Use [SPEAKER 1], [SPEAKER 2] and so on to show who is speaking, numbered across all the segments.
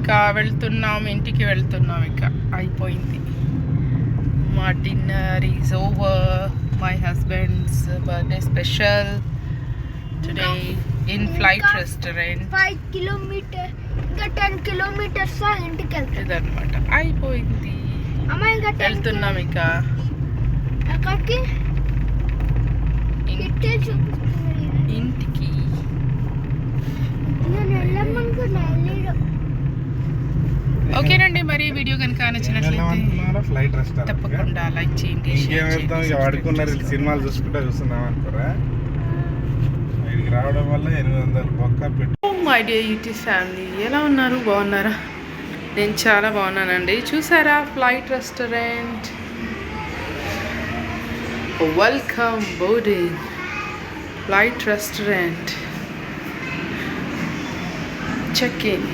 [SPEAKER 1] ఇంకా వెళ్తున్నాం, ఇంటికి వెళ్తున్నాం. ఇంకా అయిపోయింది. మా dinner is over. My husband's birthday special today in flight restaurant.
[SPEAKER 2] 5 kilometre ఇంకా 10 కిలోమీటర్స్ ఇంటికి వెళ్తాం.
[SPEAKER 1] ఇదన్నమాట, అయిపోయింది. వెళ్తున్నాం ఇంకా
[SPEAKER 2] అక్కడికి
[SPEAKER 1] ఇంటికి. ఓకేనండి, మరి వీడియో కనుక నచ్చినట్లయితే తప్పకుండా లైక్ చేయండి.
[SPEAKER 3] సినిమాలు చూస్తున్నాం అనుకోరా, రావడం వల్ల 800 బొక్క పెట్టి.
[SPEAKER 1] మై డియర్ యూట్యూబ్ ఫ్యామిలీ, ఎలా ఉన్నారు? బాగున్నారా? నేను చాలా బాగున్నానండి. చూసారా flight restaurant. Welcome boarding flight restaurant. Check-in,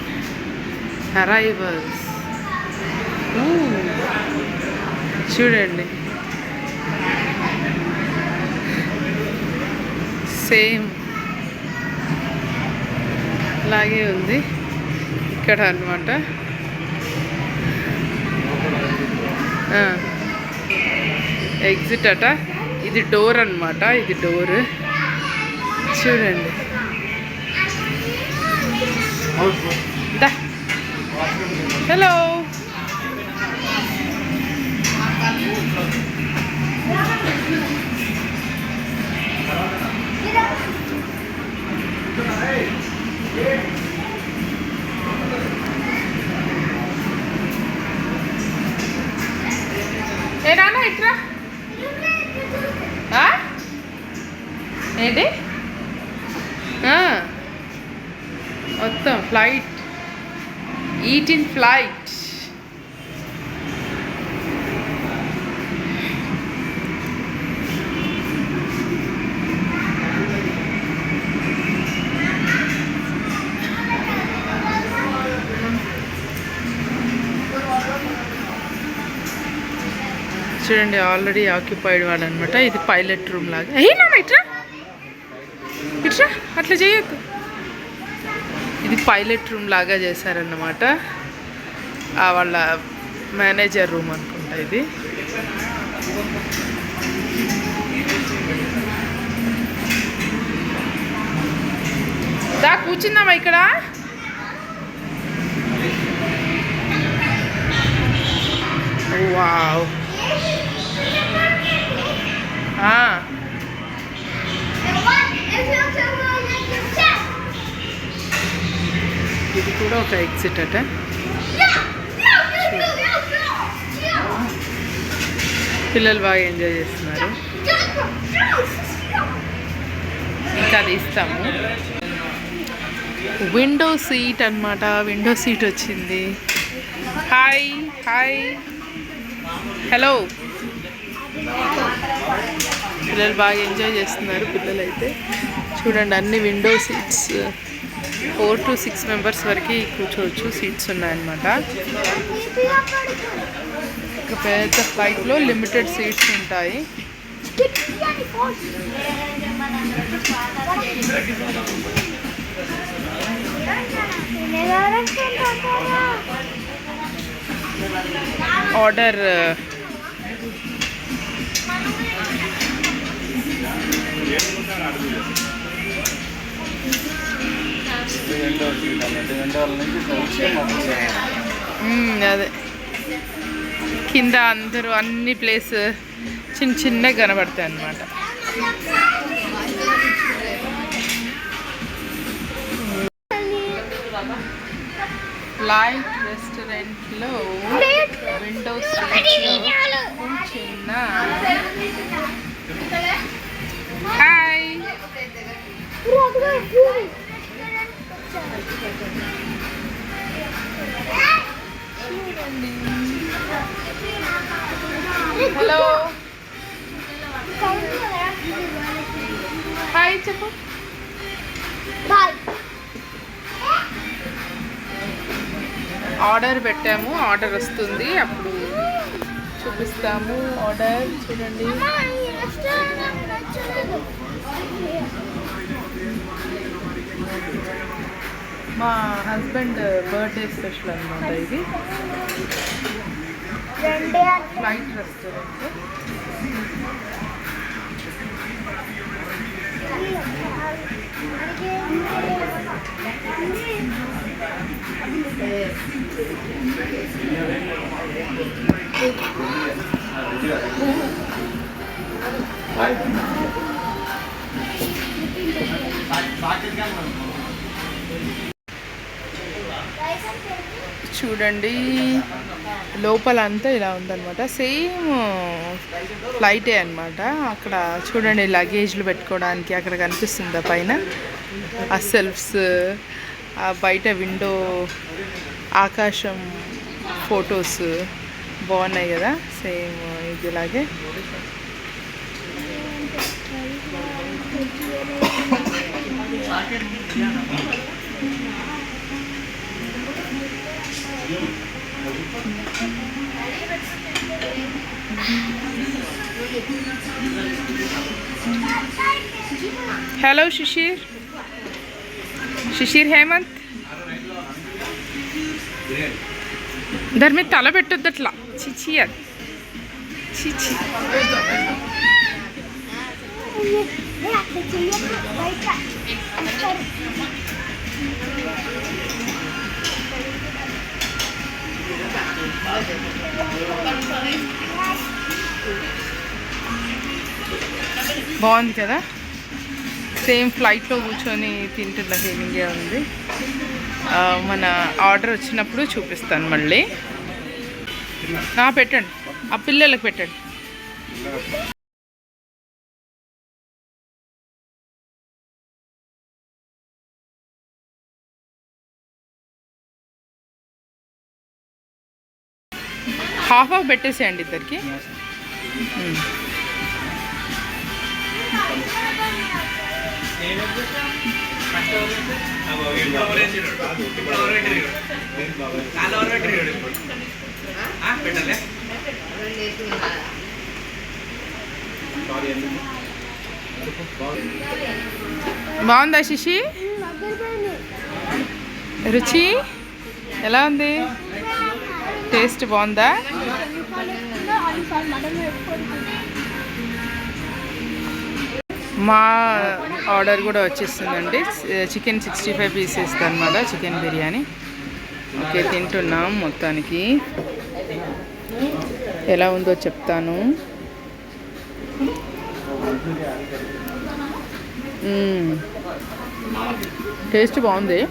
[SPEAKER 1] arrivals. చూడండి, సేమ్ అలాగే ఉంది ఇక్కడ అన్నమాట. ఎగ్జిట్ అట, ఇది డోర్ అన్నమాట. ఇది డోర్ చూడండి. హలో, ఏ నాన్న ఇట్రా. ఏంటి మొత్తం ఫ్లైట్, ఈట్ ఇన్ ఫ్లైట్. చూడండి, ఆల్రెడీ ఆక్యుపైడ్ వాడు అనమాట. ఇది పైలట్ రూమ్ లాగా. అయినా ఇట్రా ఇట్రా, అట్లా చేయొద్దు. ఇది పైలట్ రూమ్ లాగా చేశారన్నమాట. వాళ్ళ మేనేజర్ రూమ్ అనుకుంటా ఇది. దా కూర్చుందామా ఇక్కడ. వావ్, ఇది కూడా ఒక ఎగ్జిట్ అట. పిల్లలు బాగా ఎంజాయ్ చేస్తున్నారు. ఇంకా అది ఇస్తాము. విండో సీట్ అన్నమాట. విండో సీట్ వచ్చింది. Hi hi, hello. పిల్లలు బాగా ఎంజాయ్ చేస్తున్నారు. పిల్లలు అయితే చూడండి, అన్ని విండో సీట్స్. 4 to 6 మెంబర్స్ వరకు కూర్చోవచ్చు. సీట్స్ ఉన్నాయన్నమాట. ఒక పెద్ద ఫ్లైట్లో లిమిటెడ్ సీట్స్ ఉంటాయి. ఆర్డర్ అదే కింద అందరూ అన్ని ప్లేస్ చిన్న చిన్నగా కనబడతాయి అన్నమాట. ఫ్లైట్ రెస్టారెంట్లో విండో సీట్లో చిన్న. హాయ్, హలో, హాయ్ చెప్పు. ఆర్డర్ పెట్టాము, ఆర్డర్ వస్తుంది, అప్పుడు చూపిస్తాము. ఆర్డర్ చూడండి. మా హస్బెండ్ బర్త్డే స్పెషల్ అనమాట ఇది. Flight restaurant. చూడండి లోపల అంతా ఇలా ఉందన్నమాట. సేమ్ ఫ్లైటే అనమాట. అక్కడ చూడండి లగేజ్లు పెట్టుకోవడానికి అక్కడ కనిపిస్తుంది పైన ఆ సెల్ఫ్స్, ఆ బయట విండో, ఆకాశం, ఫొటోస్ బాగున్నాయి కదా. సేమ్ ఇదిలాగే హలో శిశిర్, శిశిర్ హేమంత్ దాని మీద తల పెట్టొద్దు అట్లా. చిచి అది చిచి. బాగుంది కదా. సేమ్ ఫ్లైట్లో కూర్చొని తింటున్న ఫీలింగే ఉంది. మన ఆర్డర్ వచ్చినప్పుడు చూపిస్తాను మళ్ళీ. పెట్టండి, ఆ పిల్లలకు పెట్టండి. హాఫ్ పెట్టేసేయండి ఇద్దరికి. బాగుందా శిశి? రుచి ఎలా ఉంది? టేస్ట్ బాగుందా? మా ఆర్డర్ కూడా వచ్చేస్తుందండి. చికెన్ 65 పీసెస్ అనమాట, చికెన్ బిర్యానీ. ఓకే, తింటున్నాం. మొత్తానికి ఎలా ఉందో చెప్తాను. టేస్ట్ బాగుంది.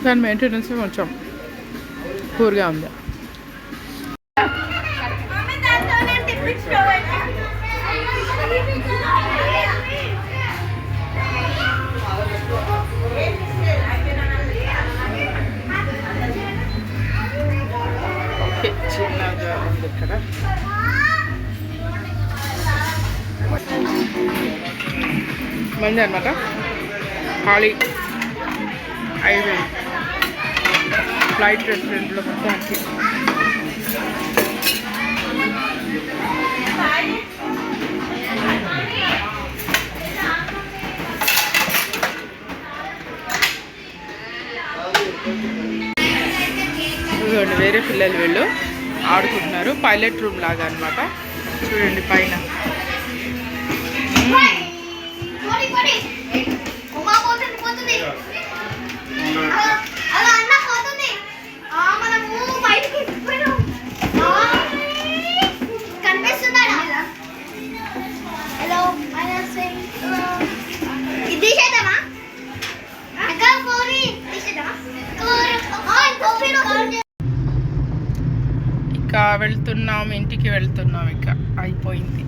[SPEAKER 1] దాని మెయింటెనెన్స్ కొంచెం పూర్గా ఉంది. ఓకే, చిన్నగా ఉంది ఇక్కడ. మంది అనమాట. ఖాళీ 5 ఫ్లైట్ రెస్టారెంట్లో మొత్తానికి. చూడండి, వేరే పిల్లలు వీళ్ళు ఆడుకుంటున్నారు. పైలట్ రూమ్ లాగా అనమాట. చూడండి పైన. ఇక వెళ్తున్నాం, ఇంటికి వెళ్తున్నాం. ఇక అయిపోయింది.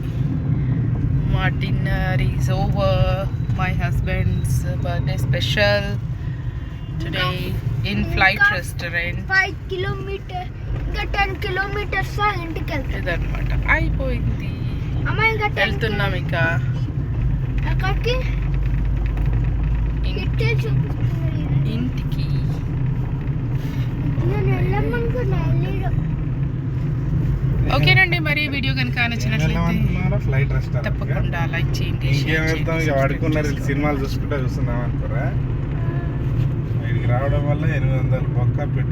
[SPEAKER 1] మా dinner is over. My husband's birthday special today in flight restaurant.
[SPEAKER 2] 5 kilometre, ఇంకా 10 కిలోమీటర్స్ ఇంటికి వెళ్తాం.
[SPEAKER 1] ఇదన్నమాట, అయిపోయింది. వెళ్తున్నాం ఇక
[SPEAKER 2] అక్కడికి,
[SPEAKER 1] ఇంటికి.
[SPEAKER 2] నేను వెళ్ళమనుకున్నా.
[SPEAKER 1] ఓకేనండి, మరి వీడియో కనుక నచ్చినట్లయితే
[SPEAKER 3] ఫ్లైట్ రెస్టారెంట్
[SPEAKER 1] తప్పకుండా లైక్ చేయండి,
[SPEAKER 3] ఇంకేం
[SPEAKER 1] షేర్
[SPEAKER 3] వెళ్తాం
[SPEAKER 1] చేయండి,
[SPEAKER 3] ఇక వాడుకున్నారు వీళ్ళు సినిమాలు చూసుకుంటా చూస్తున్నాం అనుకోరా. వీడికి రావడం వల్ల 800 బొక్క పెట్టు